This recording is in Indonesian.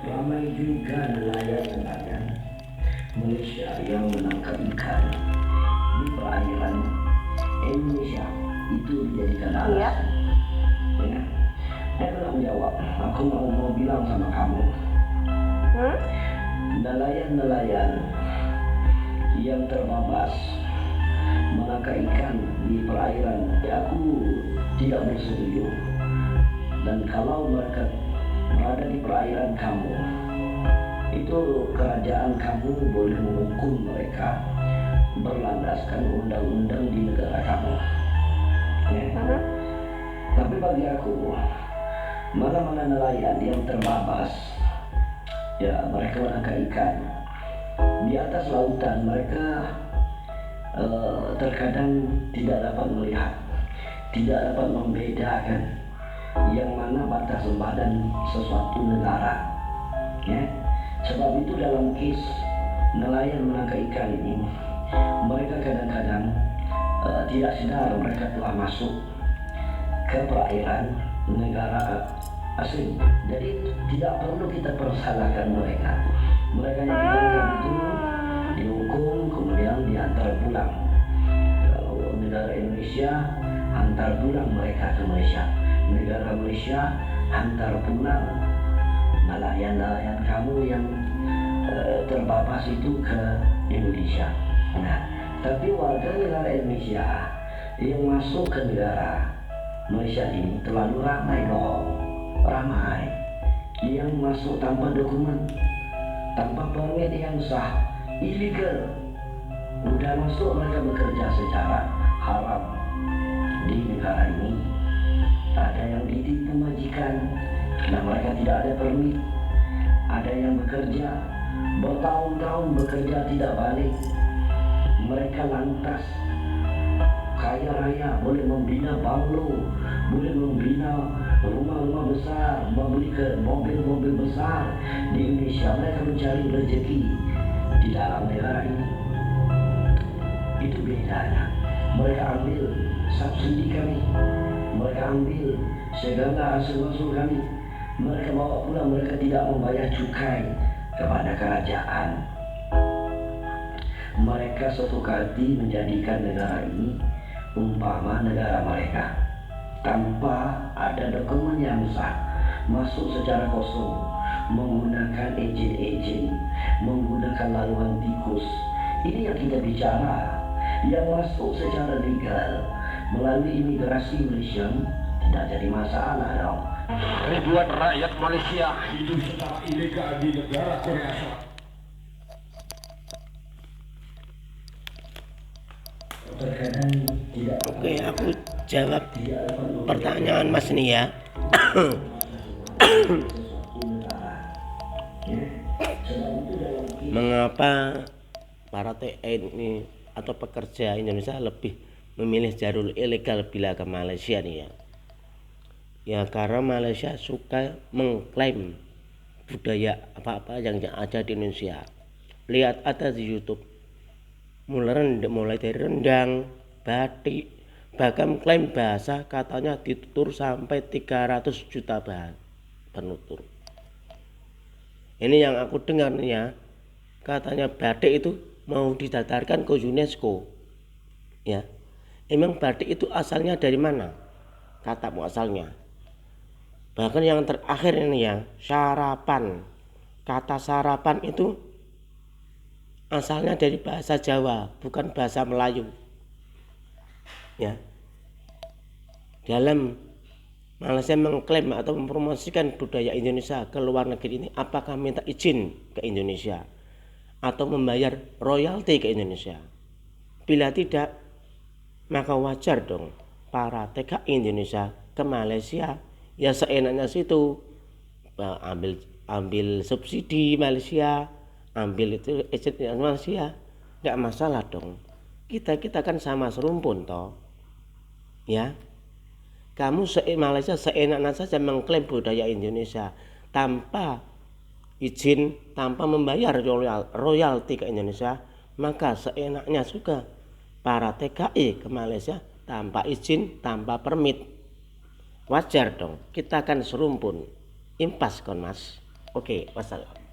Ramai juga nelayan-nelayan Malaysia yang menangkap ikan di perairan Indonesia. Itu dijadikan alasan. Ya. Dia bilang jawab, aku mau bilang sama kamu, nelayan-nelayan yang terbabas menangkap ikan di perairan, ya aku tidak bersetuju. Dan kalau mereka berada di perairan kamu, itu kerajaan kamu boleh menghukum mereka berlandaskan undang-undang di negara kamu. Ya. Tapi bagi aku, mana-mana nelayan yang terbabas, ya mereka menangkap ikan di atas lautan, mereka terkadang tidak dapat melihat, tidak dapat membedakan yang mana batas badan sesuatu negara. Ya. Sebab itu dalam kes nelayan menangkap ikan ini, mereka kadang-kadang tidak sadar mereka telah masuk ke perairan negara asing. Jadi tidak perlu kita persalahkan mereka. Mereka yang ditangkap itu dihukum kemudian diantar pulang. Kalau negara Indonesia antar pulang mereka ke Malaysia. Negara Malaysia antar pulang nelayan-nelayan kamu yang terbabas itu ke Indonesia. Nah, tapi warga negara Indonesia yang masuk ke negara Malaysia ini terlalu ramai dong. Ramai yang masuk tanpa dokumen, tanpa permit yang sah, illegal. Udah masuk mereka bekerja secara haram di negara ini. Ada yang ditipu majikan karena mereka tidak ada permit. Ada yang bekerja bertahun-tahun bekerja tidak balik. Mereka lantas kaya raya, boleh membina banglo, boleh membina rumah-rumah besar, membeli ke mobil-mobil besar di Indonesia. Mereka mencari rezeki di dalam negara ini. Itu bedanya. Mereka ambil subsidi kami, mereka ambil segala hasil masuk kami, mereka bawa pulang. Mereka tidak membayar cukai kepada kerajaan. Mereka suatu kali menjadikan negara ini umpama negara mereka, tanpa ada dokumen yang sah, masuk secara kosong, menggunakan ejen-ejen, menggunakan laluan tikus. Ini yang kita bicara, yang masuk secara legal melalui imigrasi Malaysia tidak jadi masalah dong. Ribuan rakyat Malaysia hidup secara ilegal di negara Korea Selatan. Oke, aku jawab pertanyaan Mas nih ya. Mengapa para TNI atau pekerja Indonesia lebih memilih jalur ilegal bila ke Malaysia nih ya? Ya karena Malaysia suka mengklaim budaya apa-apa yang ada di Indonesia. Lihat ada di YouTube, mulai dari rendang, batik, bahkan klaim bahasa katanya ditutur sampai 300 juta penutur. Ini yang aku dengar nih ya, katanya batik itu mau didatarkan ke UNESCO. Ya, emang batik itu asalnya dari mana? Katamu asalnya. Bahkan yang terakhir ini ya, sarapan. Kata sarapan itu asalnya dari bahasa Jawa, bukan bahasa Melayu. Ya. Dalam Malaysia mengklaim atau mempromosikan budaya Indonesia ke luar negeri ini, apakah minta izin ke Indonesia atau membayar royalti ke Indonesia? Bila tidak, maka wajar dong para TKI Indonesia ke Malaysia ya seenaknya situ, ambil subsidi Malaysia, ambil itu izin Malaysia, nggak masalah dong. Kita kan sama serumpun toh, ya. Kamu Malaysia seenaknya saja mengklaim budaya Indonesia tanpa izin, tanpa membayar royalti ke Indonesia, maka seenaknya juga para TKI ke Malaysia tanpa izin, tanpa permit. Wajar dong, kita kan serumpun. Impas kon mas. Oke, wassalam.